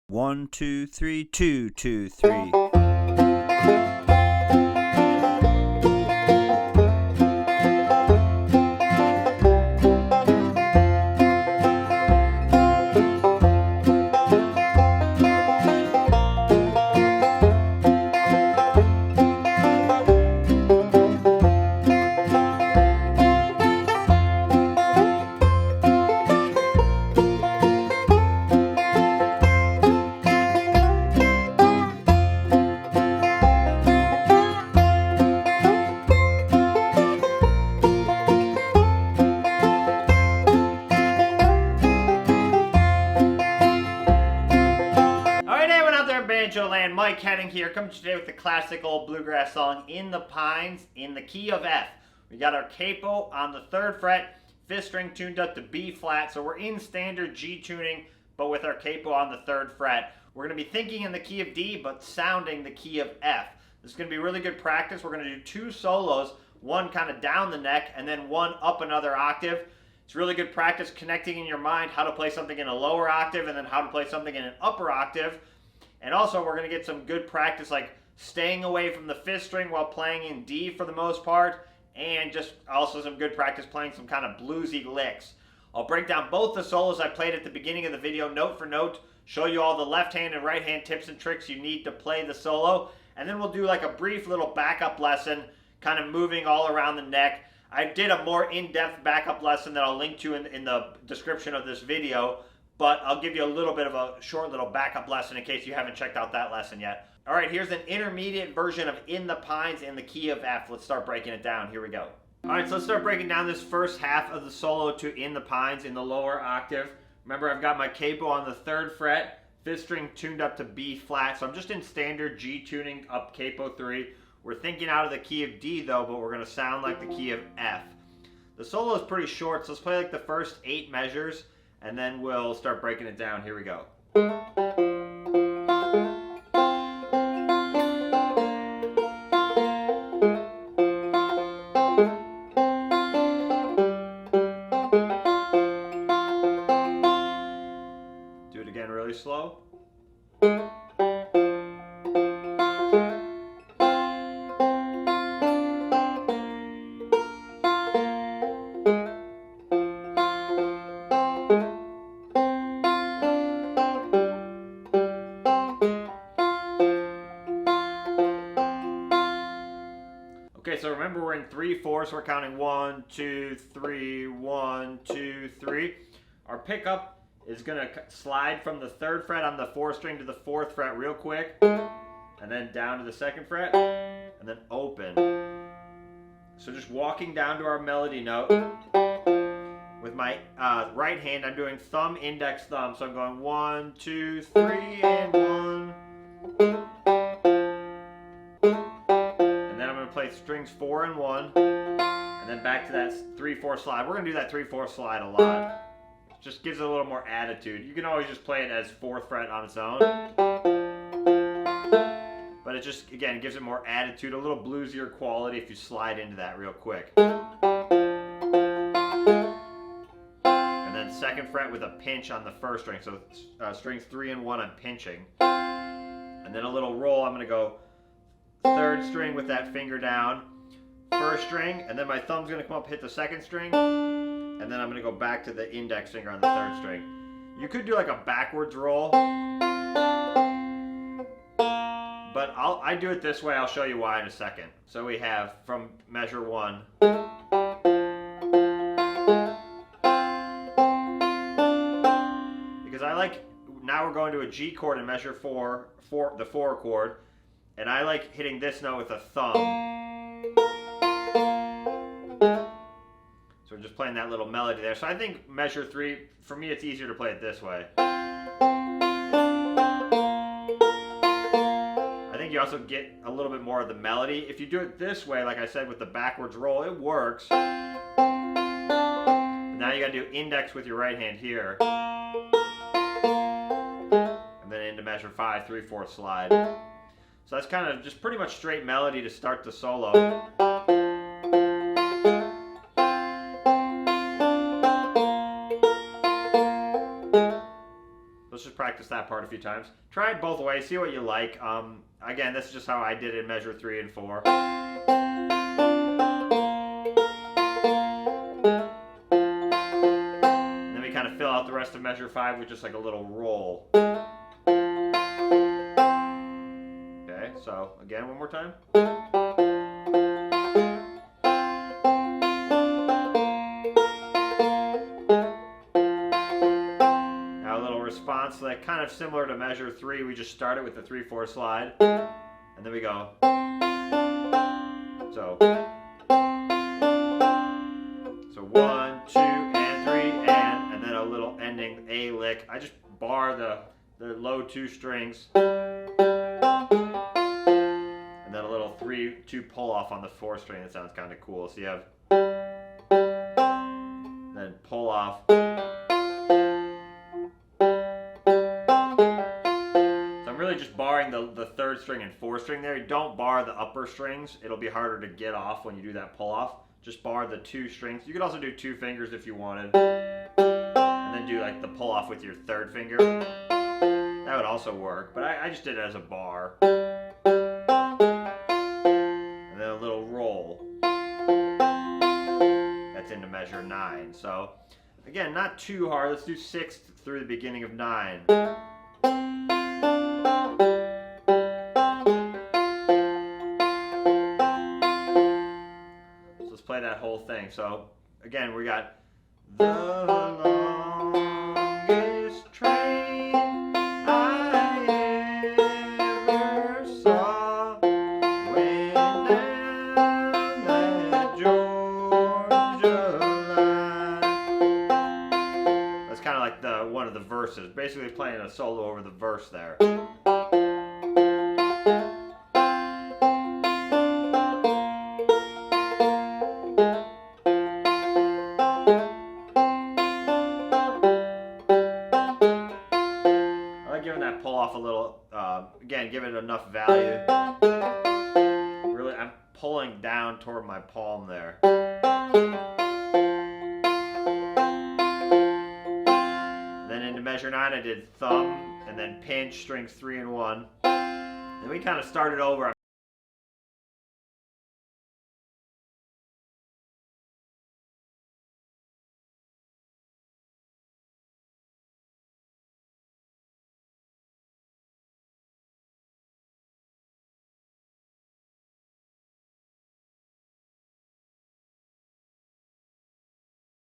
1, 2, 3, 2, 2, 3. Banjo Land, Mike Henning here, coming today with the classic old bluegrass song, In the Pines, in the key of F. We got our capo on the 3rd fret, 5th string tuned up to B flat, so we're in standard G tuning, but with our capo on the 3rd fret. We're going to be thinking in the key of D, but sounding the key of F. This is going to be really good practice. We're going to do 2 solos, one kind of down the neck, and then one up another octave. It's really good practice connecting in your mind how to play something in a lower octave, and then how to play something in an upper octave. And also, we're going to get some good practice, like staying away from the 5th string while playing in D for the most part, and just also some good practice playing some kind of bluesy licks. I'll break down both the solos I played at the beginning of the video, note for note, show you all the left hand and right hand tips and tricks you need to play the solo, and then we'll do like a brief little backup lesson, kind of moving all around the neck. I did a more in-depth backup lesson that I'll link to in the description of this video, but I'll give you a little bit of a short little backup lesson in case you haven't checked out that lesson yet. All right, here's an intermediate version of In the Pines in the key of F. Let's start breaking it down. Here we go. All right, so let's start breaking down this first half of the solo to In the Pines in the lower octave. Remember, I've got my capo on the 3rd fret, 5th string tuned up to B flat, so I'm just in standard G tuning up capo 3. We're thinking out of the key of D though, but we're gonna sound like the key of F. The solo is pretty short, so let's play like the first 8 measures, and then we'll start breaking it down. Here we go. Do it again really slow. Okay, so remember we're in 3/4, so we're counting 1, 2, 3, 1, 2, 3. Our pickup is gonna slide from the 3rd fret on the 4th string to the 4th fret real quick, and then down to the 2nd fret, and then open. So just walking down to our melody note. With my right hand, I'm doing thumb, index, thumb. So I'm going 1, 2, 3, and 1. Play strings 4 and 1, and then back to that 3/4 slide. We're going to do that 3/4 slide a lot. It just gives it a little more attitude. You can always just play it as 4th fret on its own, but it just, again, gives it more attitude, a little bluesier quality if you slide into that real quick. And then 2nd fret with a pinch on the 1st string. So strings 3 and 1 I'm pinching. And then a little roll. I'm going to go 3rd string with that finger down, 1st string, and then my thumb's going to come up, hit the 2nd string, and then I'm going to go back to the index finger on the 3rd string. You could do like a backwards roll, but I do it this way. I'll show you why in a second. So we have from measure 1. Because I like, now we're going to a G chord in measure 4, the 4 chord. And I like hitting this note with a thumb. So we're just playing that little melody there. So I think measure 3, for me it's easier to play it this way. I think you also get a little bit more of the melody. If you do it this way, like I said with the backwards roll, it works. But now you gotta do index with your right hand here. And then into measure 5, 3/4 slide. So that's kind of just pretty much straight melody to start the solo. So just practice that part a few times. Try it both ways, see what you like. Again, this is just how I did it in measure 3 and 4. And then we kind of fill out the rest of measure 5 with just like a little roll. Okay, so again, one more time. Response, like kind of similar to measure 3, we just start it with the 3/4 slide, and then we go. So 1, 2, and 3, and then a little ending A lick. I just bar the low 2 strings, and then a little 3/2 pull off on the 4th string. That sounds kind of cool. So you have then pull off. Just barring the 3rd string and 4th string there. Don't bar the upper strings. It'll be harder to get off when you do that pull off. Just bar the 2 strings. You could also do 2 fingers if you wanted. And then do like the pull off with your 3rd finger. That would also work, but I just did it as a bar. And then a little roll. That's into measure 9. So again, not too hard. Let's do 6th through the beginning of 9. Play that whole thing. So again, we got the longest train I ever saw went down that Georgia line. That's kind of like one of the verses, basically playing a solo over the verse there. Giving that pull off a little, again, give it enough value. Really, I'm pulling down toward my palm there. Then into measure 9, I did thumb, and then pinch, strings 3 and 1. Then we kind of started over.